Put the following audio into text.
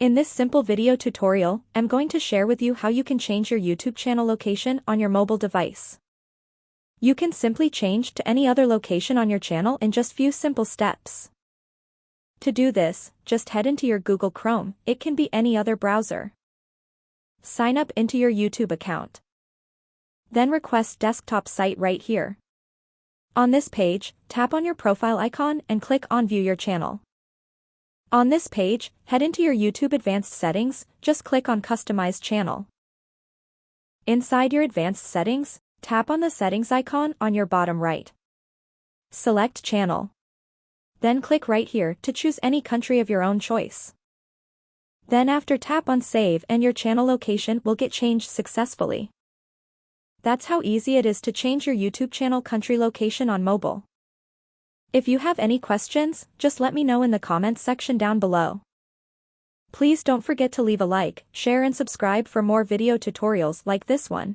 In this simple video tutorial, I'm going to share with you how you can change your YouTube channel location on your mobile device. You can simply change to any other location on your channel in just few simple steps. To do this, just head into your Google Chrome, it can be any other browser. Sign up into your YouTube account. Then request desktop site right here. On this page, tap on your profile icon and click on View Your Channel. On this page, head into your YouTube Advanced Settings, just click on Customize Channel. Inside your Advanced Settings, tap on the Settings icon on your bottom right. Select Channel. Then click right here to choose any country of your own choice. Then after tap on Save and your channel location will get changed successfully. That's how easy it is to change your YouTube channel country location on mobile. If you have any questions, just let me know in the comments section down below. Please don't forget to leave a like, share and subscribe for more video tutorials like this one.